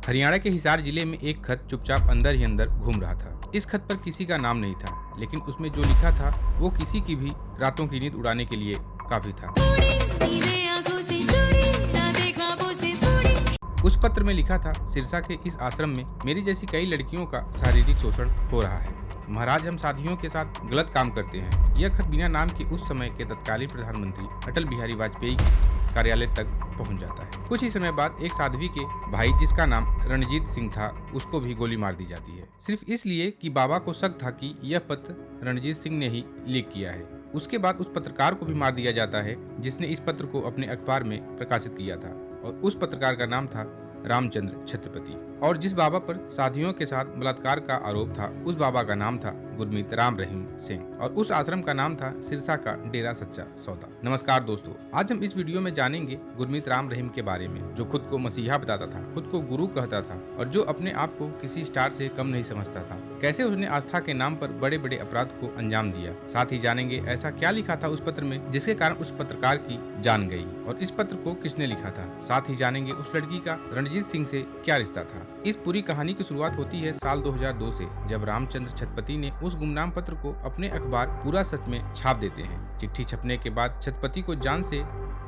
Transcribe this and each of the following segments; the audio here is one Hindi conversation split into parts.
हरियाणा के हिसार जिले में एक खत चुपचाप अंदर ही अंदर घूम रहा था। इस खत पर किसी का नाम नहीं था, लेकिन उसमें जो लिखा था वो किसी की भी रातों की नींद उड़ाने के लिए काफी था। उस पत्र में लिखा था, सिरसा के इस आश्रम में मेरी जैसी कई लड़कियों का शारीरिक शोषण हो रहा है। महाराज, हम साथियों के साथ गलत काम करते हैं। यह खत बिना नाम के उस समय के तत्कालीन प्रधानमंत्री अटल बिहारी वाजपेयी के कार्यालय तक पहुंच जाता है। कुछ ही समय बाद एक साध्वी के भाई, जिसका नाम रणजीत सिंह था, उसको भी गोली मार दी जाती है, सिर्फ इसलिए कि बाबा को शक था कि यह पत्र रणजीत सिंह ने ही लीक किया है। उसके बाद उस पत्रकार को भी मार दिया जाता है जिसने इस पत्र को अपने अखबार में प्रकाशित किया था, और उस पत्रकार का नाम था रामचंद्र छत्रपति। और जिस बाबा पर साथियों के साथ बलात्कार का आरोप था, उस बाबा का नाम था गुरमीत राम रहीम सिंह, और उस आश्रम का नाम था सिरसा का डेरा सच्चा सौदा। नमस्कार दोस्तों, आज हम इस वीडियो में जानेंगे गुरमीत राम रहीम के बारे में, जो खुद को मसीहा बताता था, खुद को गुरु कहता था, और जो अपने आप को किसी स्टार से कम नहीं समझता था। कैसे उसने आस्था के नाम पर बड़े बड़े अपराध को अंजाम दिया। साथ ही जानेंगे ऐसा क्या लिखा था उस पत्र में जिसके कारण उस पत्रकार की जान गई, और इस पत्र को किसने लिखा था। साथ ही जानेंगे उस लड़की का रणजीत सिंह से क्या रिश्ता था। इस पूरी कहानी की शुरुआत होती है साल 2002 से, जब रामचंद्र छत्रपति ने उस गुमनाम पत्र को अपने अखबार पूरा सच में छाप देते हैं। चिट्ठी छपने के बाद छत्रपति को जान से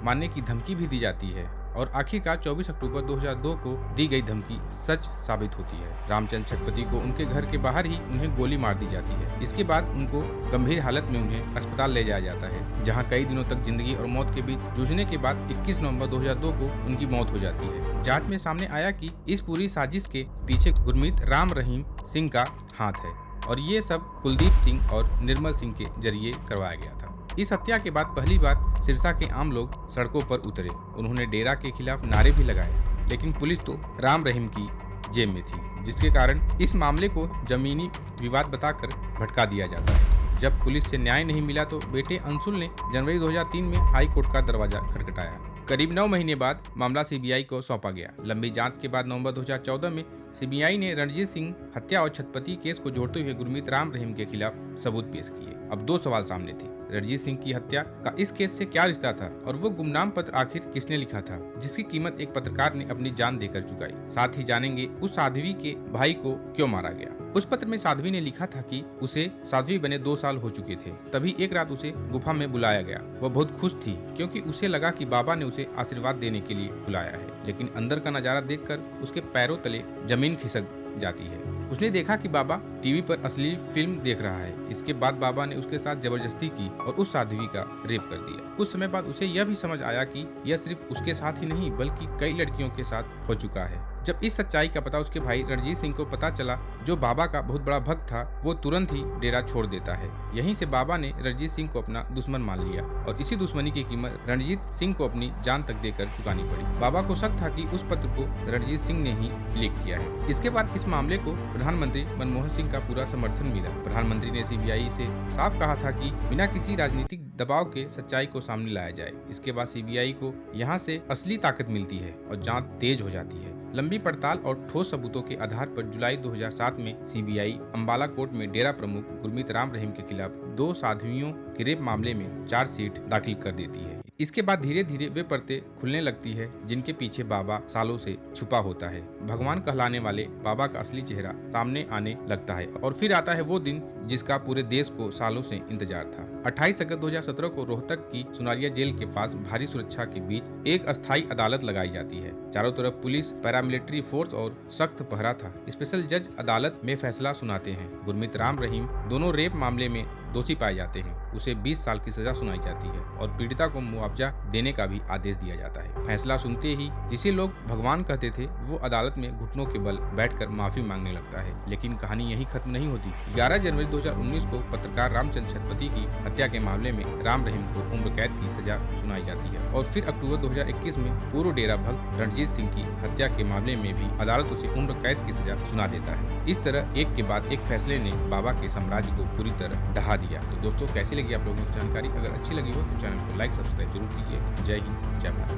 मारने की धमकी भी दी जाती है, और आखिरकार 24 अक्टूबर 2002 को दी गई धमकी सच साबित होती है। रामचंद्र छत्रपति को उनके घर के बाहर ही उन्हें गोली मार दी जाती है। इसके बाद उनको गंभीर हालत में उन्हें अस्पताल ले जाया जाता है, जहां कई दिनों तक जिंदगी और मौत के बीच जूझने के बाद 21 नवंबर 2002 को उनकी मौत हो जाती है। जांच में सामने आया कि इस पूरी साजिश के पीछे गुरमीत राम रहीम सिंह का हाथ है, और ये सब कुलदीप सिंह और निर्मल सिंह के जरिए करवाया गया था। इस हत्या के बाद पहली बार सिरसा के आम लोग सड़कों पर उतरे। उन्होंने डेरा के खिलाफ नारे भी लगाए, लेकिन पुलिस तो राम रहीम की जेब में थी, जिसके कारण इस मामले को जमीनी विवाद बताकर भटका दिया जाता है। जब पुलिस से न्याय नहीं मिला तो बेटे अंशुल ने जनवरी 2003 में हाई कोर्ट का दरवाजा खटखटाया। करीब 9 महीने बाद मामला सीबीआई को सौंपा गया। लंबी जांच के बाद नवंबर 2014 में सीबीआई ने रणजीत सिंह हत्या और छत्रपति केस को जोड़ते हुए गुरमीत राम रहीम के खिलाफ सबूत पेश किए। अब 2 सवाल सामने थे, रणजीत सिंह की हत्या का इस केस से क्या रिश्ता था, और वो गुमनाम पत्र आखिर किसने लिखा था, जिसकी कीमत एक पत्रकार ने अपनी जान देकर चुकाई। साथ ही जानेंगे उस साध्वी के भाई को क्यों मारा गया। उस पत्र में साध्वी ने लिखा था कि उसे साध्वी बने 2 साल हो चुके थे। तभी एक रात उसे गुफा में बुलाया गया। वह बहुत खुश थी, क्योंकि उसे लगा कि बाबा ने उसे आशीर्वाद देने के लिए बुलाया है, लेकिन अंदर का नजारा देखकर उसके पैरों तले जमीन खिसक जाती है। उसने देखा कि बाबा टीवी पर अश्लील फिल्म देख रहा है। इसके बाद बाबा ने उसके साथ जबरदस्ती की और उस साध्वी का रेप कर दिया। कुछ समय बाद उसे यह भी समझ आया कि यह सिर्फ उसके साथ ही नहीं, बल्कि कई लड़कियों के साथ हो चुका है। जब इस सच्चाई का पता उसके भाई रणजीत सिंह को पता चला, जो बाबा का बहुत बड़ा भक्त था, वो तुरंत ही डेरा छोड़ देता है। यहीं से बाबा ने रणजीत सिंह को अपना दुश्मन मान लिया, और इसी दुश्मनी की कीमत रणजीत सिंह को अपनी जान तक देकर चुकानी पड़ी। बाबा को शक था कि उस पत्र को रणजीत सिंह ने ही लीक किया है। इसके बाद इस मामले को प्रधानमंत्री मनमोहन सिंह का पूरा समर्थन मिला। प्रधानमंत्री ने सीबीआई से साफ कहा था कि बिना किसी राजनीतिक दबाव के सच्चाई को सामने लाया जाए। इसके बाद सीबीआई को यहाँ से असली ताकत मिलती है और जांच तेज हो जाती है। लंबी पड़ताल और ठोस सबूतों के आधार पर जुलाई 2007 में सीबीआई अंबाला कोर्ट में डेरा प्रमुख गुरमीत राम रहीम के खिलाफ 2 साध्वियों के रेप मामले में चार्जशीट दाखिल कर देती है। इसके बाद धीरे धीरे वे परतें खुलने लगती है, जिनके पीछे बाबा सालों से छुपा होता है। भगवान कहलाने वाले बाबा का असली चेहरा सामने आने लगता है, और फिर आता है वो दिन जिसका पूरे देश को सालों से इंतजार था। 28 अगस्त 2017 को रोहतक की सुनारिया जेल के पास भारी सुरक्षा के बीच एक अस्थायी अदालत लगाई जाती है। चारों तरफ पुलिस, पैरामिलिट्री फोर्स और सख्त पहरा था। स्पेशल जज अदालत में फैसला सुनाते हैं। गुरमीत राम रहीम दोनों रेप मामले में दोषी पाए जाते हैं। उसे 20 साल की सजा सुनाई जाती है, और पीड़िता को मुआवजा देने का भी आदेश दिया जाता है। फैसला सुनते ही जिसे लोग भगवान कहते थे, वो अदालत में घुटनों के बल बैठकर माफी मांगने लगता है। लेकिन कहानी यही खत्म नहीं होती। 11 जनवरी 2019 को पत्रकार रामचंद्र छत्रपति की हत्या के मामले में राम रहीम को उम्र कैद की सजा सुनाई जाती है, और फिर अक्टूबर 2021 में पूर्व डेरा भक्त रणजीत सिंह की हत्या के मामले में भी अदालत उसे उम्र कैद की सजा सुना देता है। इस तरह एक के बाद एक फैसले ने बाबा के साम्राज्य को पूरी तरह ढहा दिया। तो दोस्तों, कैसी लगी आप लोगों को जानकारी? अगर अच्छी लगी हो तो चैनल को लाइक सब्सक्राइब जरूर कीजिए। जय हिंद, जय भारत।